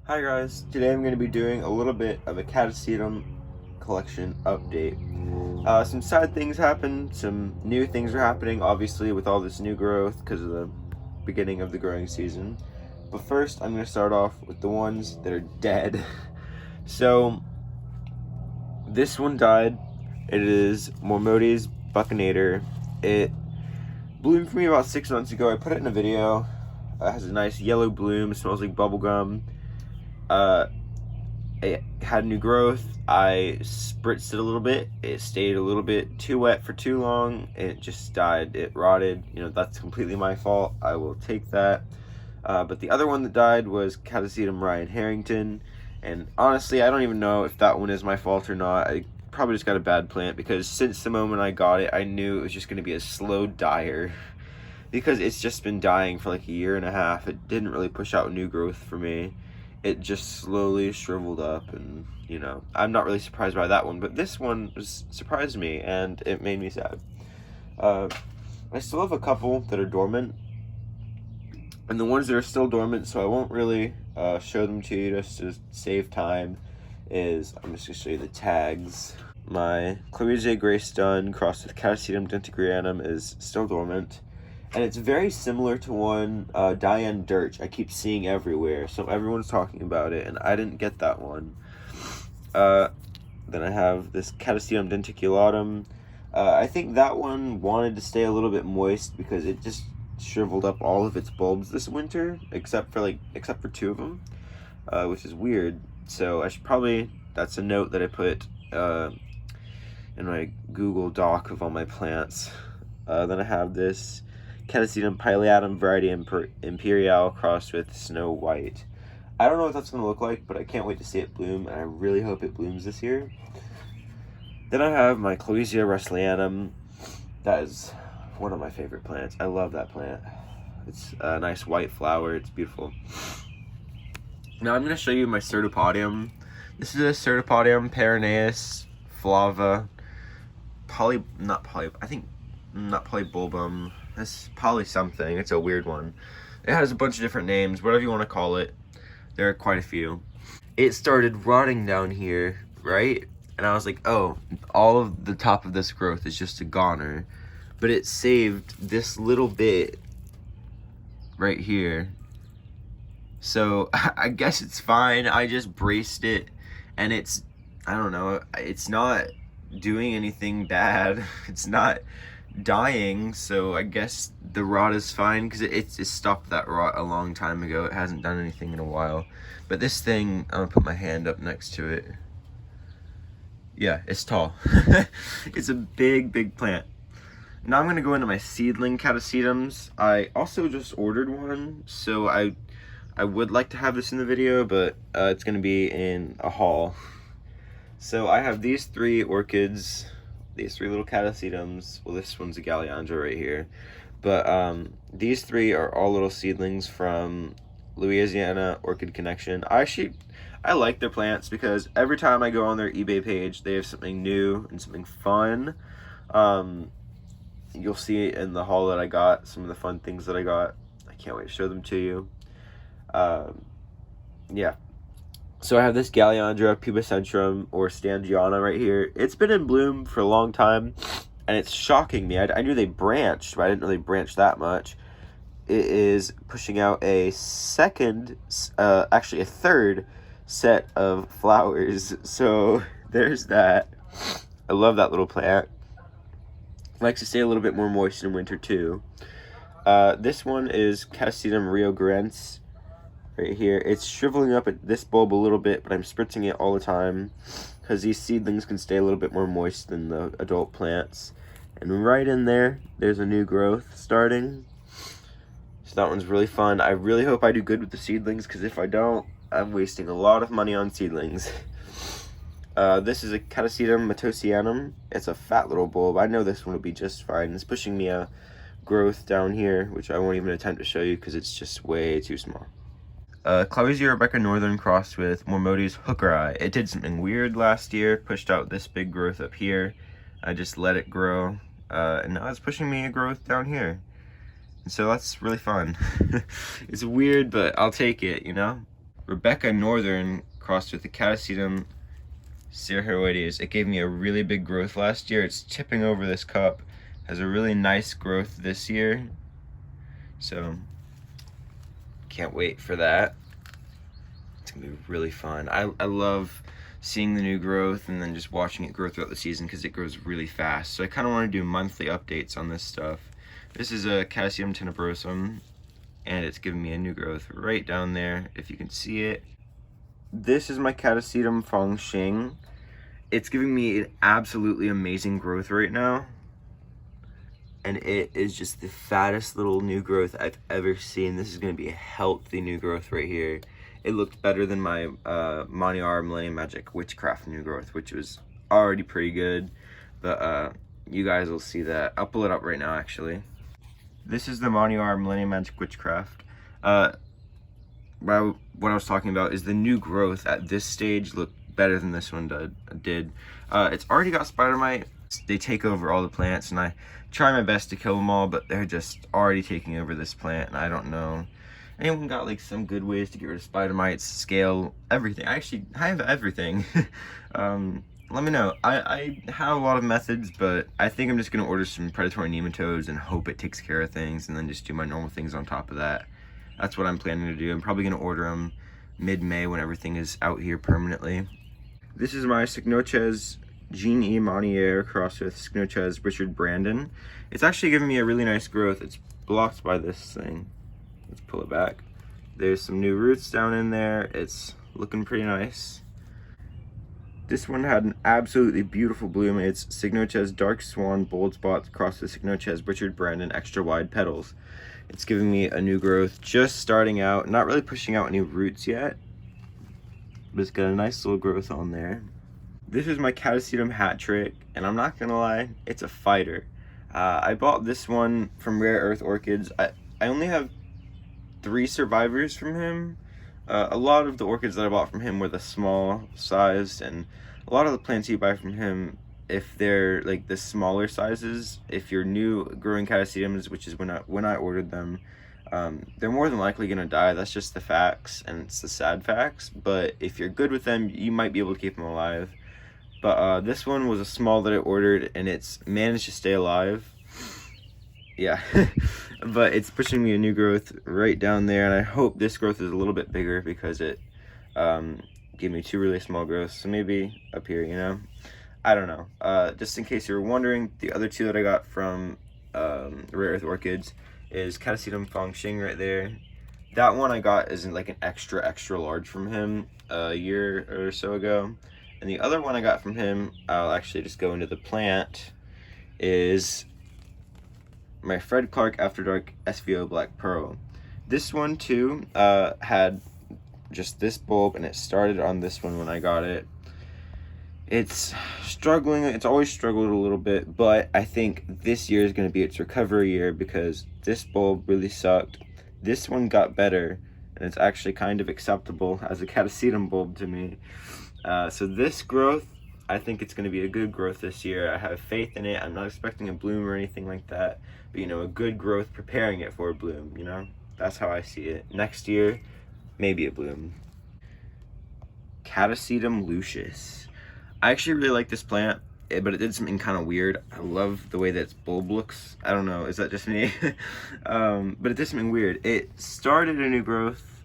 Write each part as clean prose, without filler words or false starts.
Hi guys, today I'm going to be doing a little bit of a Catasetum collection update. Some sad things happened, some new things are happening, obviously with all this new growth because of the beginning of the growing season. But first, I'm going to start off with the ones that are dead. So, this one died. It is Mormotes Buccinator. It bloomed for me about 6 months ago. I put it in a video. It has a nice yellow bloom, smells like bubblegum. It had new growth. I spritzed it a little bit. It stayed a little bit too wet for too long. It just died. It rotted. You know, that's completely my fault. I will take that. But the other one that died was Catasetum Ryan Harrington. And honestly, I don't even know if that one is my fault or not. I probably just got a bad plant because since the moment I got it, I knew it was just going to be a slow dyer. Because it's just been dying for like a year and a half. It didn't really push out new growth for me. It just slowly shriveled up, and you know, I'm not really surprised by that one, but this one surprised me and it made me sad. I still have a couple that are dormant, and the ones that are still dormant, so I won't really show them to you just to save time, is I'm just gonna show you the tags. My Cloesia Greystone crossed with Catasetum dentigrianum is still dormant. And it's very similar to one, Diane Dirch, I keep seeing everywhere. So everyone's talking about it, and I didn't get that one. Then I have this Catasetum denticulatum. I think that one wanted to stay a little bit moist because it just shriveled up all of its bulbs this winter, except for 2 of them, which is weird. So I should probably, that's a note that I put in my Google Doc of all my plants. Then I have this Catasetum pileatum variety imperial crossed with Snow White. I don't know what that's going to look like, but I can't wait to see it bloom, and I really hope it blooms this year. Then I have my Cloesia russellianum. That is one of my favorite plants. I love that plant. It's a nice white flower. It's beautiful. Now I'm going to show you my Certopodium. This is a Certopodium Perenneus flava not polybulbum. That's poly something. It's a weird one. It has a bunch of different names, whatever you want to call it. There are quite a few. It started rotting down here, right? And I was like, oh, all of the top of this growth is just a goner. But it saved this little bit right here. So I guess it's fine. I just braced it, and it's, I don't know, it's not doing anything bad. It's not dying, so I guess the rot is fine because it stopped that rot a long time ago. It hasn't done anything in a while. But this thing, I'm gonna put my hand up next to it. Yeah, it's tall. It's a big plant. Now I'm gonna go into my seedling Catasetums. I also just ordered one, so I would like to have this in the video, but it's gonna be in a haul. So I have these 3 orchids, these 3 little Catasetums. Well, this one's a Galliandra right here. But these 3 are all little seedlings from Louisiana Orchid Connection. I like their plants because every time I go on their eBay page, they have something new and something fun. You'll see it in the haul that I got, some of the fun things that I got. I can't wait to show them to you. Yeah. So I have this Galliandra pubescentrum or Stangiana right here. It's been in bloom for a long time, and it's shocking me. I knew they branched, but I didn't really branch that much. It is pushing out a actually a third set of flowers. So there's that. I love that little plant. It likes to stay a little bit more moist in winter too. This one is Catasetum Rio Grande. Right here, it's shriveling up at this bulb a little bit, but I'm spritzing it all the time because these seedlings can stay a little bit more moist than the adult plants. And right in there, there's a new growth starting. So that one's really fun. I really hope I do good with the seedlings because if I don't, I'm wasting a lot of money on seedlings. This is a Catasetum matosianum. It's a fat little bulb. I know this one will be just fine. It's pushing me a growth down here, which I won't even attempt to show you because it's just way too small. Cloesia Rebecca Northern crossed with Mormotes hookeri. It did something weird last year, pushed out this big growth up here. I just let it grow, and now it's pushing me a growth down here. And so that's really fun. It's weird, but I'll take it, you know? Rebecca Northern crossed with the Catasetum Cerheroides. It gave me a really big growth last year. It's tipping over this cup. Has a really nice growth this year. So, can't wait for that. It's gonna be really fun. I love seeing the new growth and then just watching it grow throughout the season because it grows really fast. So I kind of want to do monthly updates on this stuff. This is a Catasetum tenebrosum, and it's giving me a new growth right down there, if you can see it. This is my Catasetum fengxing. It's giving me an absolutely amazing growth right now. And it is just the fattest little new growth I've ever seen. This is going to be a healthy new growth right here. It looked better than my Moniar Millennium Magic Witchcraft new growth, which was already pretty good. But you guys will see that. I'll pull it up right now, actually. This is the Moniar Millennium Magic Witchcraft. What I was talking about is the new growth at this stage looked better than this one did. It's already got spider mite. They take over all the plants, and I try my best to kill them all, but they're just already taking over this plant, and I don't know. Anyone got like some good ways to get rid of spider mites, scale, everything? I have everything. Let me know. I have a lot of methods, but I think I'm just gonna order some predatory nematodes and hope it takes care of things, and then just do my normal things on top of that. That's what I'm planning to do. I'm probably gonna order them mid-May when everything is out here permanently. This is my Cycnoches Jean E. Monnier crossed with Cycnoches Richard Brandon. It's actually giving me a really nice growth. It's blocked by this thing. Let's pull it back. There's some new roots down in there. It's looking pretty nice. This one had an absolutely beautiful bloom. It's Cycnoches Dark Swan Bold Spots crossed with Cycnoches Richard Brandon Extra Wide Petals. It's giving me a new growth, just starting out, not really pushing out any roots yet, but it's got a nice little growth on there. This is my Catasetum hat trick, and I'm not gonna lie, it's a fighter. I bought this one from Rare Earth Orchids. I only have 3 survivors from him. A lot of the orchids that I bought from him were the small sized, and a lot of the plants you buy from him, if they're like the smaller sizes, if you're new growing Catasetums, which is when I ordered them, they're more than likely gonna die. That's just the facts, and it's the sad facts. But if you're good with them, you might be able to keep them alive. But this one was a small that I ordered, and it's managed to stay alive. Yeah, but it's pushing me a new growth right down there, and I hope this growth is a little bit bigger because it gave me 2 really small growths. So maybe up here, you know? I don't know. Just in case you were wondering, the other 2 that I got from Rare Earth Orchids is Catasetum fengxing right there. That one I got is like an extra large from him a year or so ago. And the other one I got from him, I'll actually just go into the plant, is my Fred Clark After Dark SVO Black Pearl. This one too had just this bulb, and it started on this one when I got it. It's struggling. It's always struggled a little bit, but I think this year is going to be its recovery year because this bulb really sucked. This one got better, and it's actually kind of acceptable as a Catasetum bulb to me. So this growth, I think it's going to be a good growth this year. I have faith in it. I'm not expecting a bloom or anything like that, but you know, a good growth preparing it for a bloom, you know? That's how I see it. Next year, maybe a bloom. Catasetum lucius. I actually really like this plant, but it did something kind of weird. I love the way that its bulb looks. I don't know, is that just me? But it did something weird. It started a new growth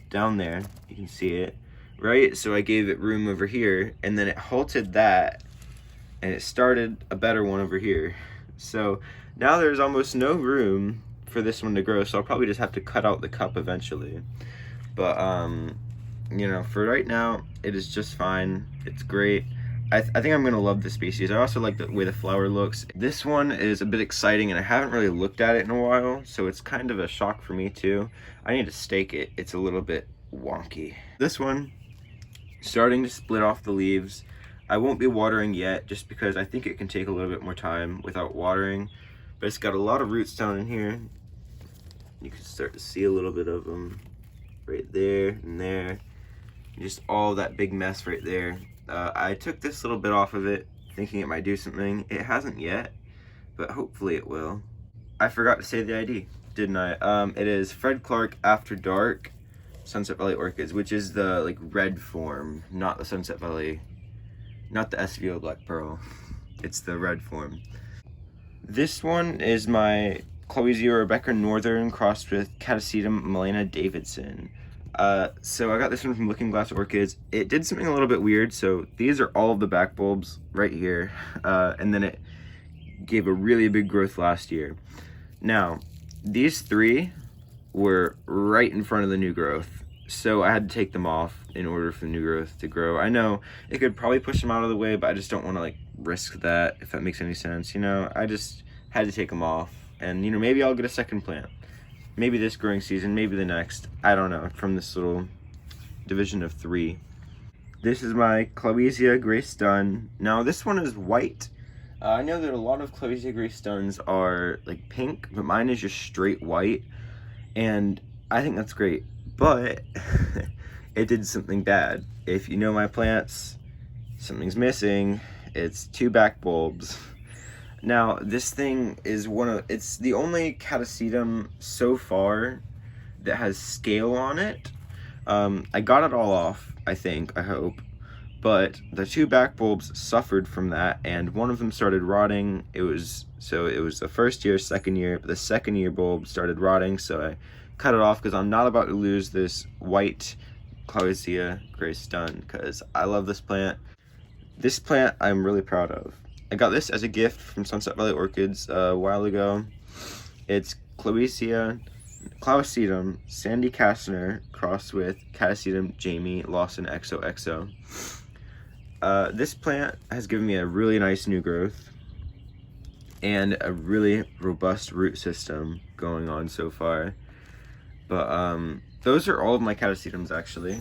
down there. You can see it, right? So I gave it room over here, and then it halted that, and it started a better one over here. So now there's almost no room for this one to grow, so I'll probably just have to cut out the cup eventually. But you know, for right now, it is just fine. It's great. I think I'm gonna love this species. I also like the way the flower looks. This one is a bit exciting, and I haven't really looked at it in a while, so it's kind of a shock for me too. I need to stake it. It's a little bit wonky. This one, starting to split off the leaves. I won't be watering yet, just because I think it can take a little bit more time without watering, but it's got a lot of roots down in here. You can start to see a little bit of them right there and there. Just all that big mess right there. I took this little bit off of it, thinking it might do something. It hasn't yet, but hopefully it will. I forgot to say the ID, didn't I? It is Fred Clark After Dark Sunset Valley Orchids, which is the like red form, not the Sunset Valley, not the SVO Black Pearl. It's the red form. This one is my Chloesia Rebecca Northern crossed with Catasetum Milena Davidson. So I got this one from Looking Glass Orchids. It did something a little bit weird. So these are all of the back bulbs right here. And then it gave a really big growth last year. Now, these three were right in front of the new growth. So I had to take them off in order for the new growth to grow. I know it could probably push them out of the way, but I just don't want to like risk that, if that makes any sense. You know, I just had to take them off. And, you know, maybe I'll get a second plant. Maybe this growing season, maybe the next. I don't know, from this little division of 3. This is my Chloesia Grace Dunn. Now, this one is white. I know that a lot of Chloesia Grace Dunns are like pink, but mine is just straight white. And I think that's great. But it did something bad. If you know my plants, something's missing. It's 2 back bulbs. Now, this thing is it's the only Catasetum so far that has scale on it. I got it all off, I hope. But the 2 back bulbs suffered from that, and one of them started rotting. It was the first year, second year, but the second year bulb started rotting, so I cut it off because I'm not about to lose this white Chloesia Grace Dunn because I love this plant. This plant I'm really proud of. I got this as a gift from Sunset Valley Orchids a while ago. It's Catasetum Sandy Kastner crossed with Catasetum Jamie Lawson XOXO. This plant has given me a really nice new growth and a really robust root system going on so far. But those are all of my Catasetums actually.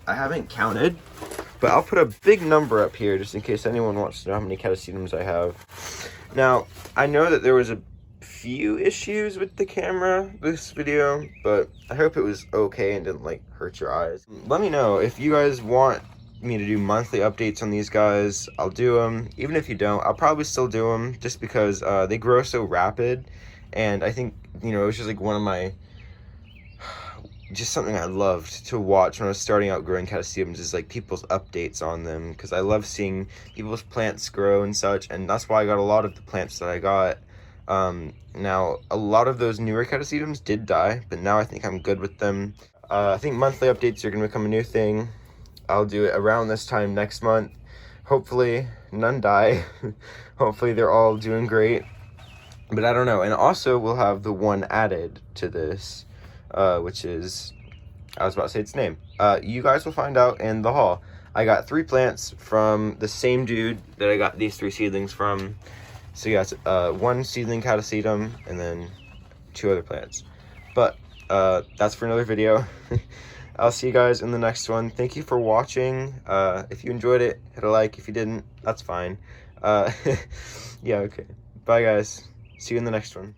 I haven't counted, but I'll put a big number up here just in case anyone wants to know how many Catasetums I have. Now, I know that there was a few issues with the camera this video, but I hope it was okay and didn't like hurt your eyes. Let me know if you guys want me to do monthly updates on these guys. I'll do them. Even if you don't, I'll probably still do them just because they grow so rapid, and I think, you know, it was just like one of my just something I loved to watch when I was starting out growing Catasetums is like people's updates on them, because I love seeing people's plants grow and such, and that's why I got a lot of the plants that I got. Now, a lot of those newer Catasetums did die, but now I think I'm good with them. I think monthly updates are going to become a new thing. I'll do it around this time next month. Hopefully, none die. Hopefully, they're all doing great. But I don't know. And also, we'll have the one added to this, which is, I was about to say its name. You guys will find out in the haul. I got 3 plants from the same dude that I got these 3 seedlings from. So yeah, it's 1 seedling Catasetum and then 2 other plants. But that's for another video. I'll see you guys in the next one. Thank you for watching. If you enjoyed it, hit a like. If you didn't, that's fine. Yeah, okay. Bye guys. See you in the next one.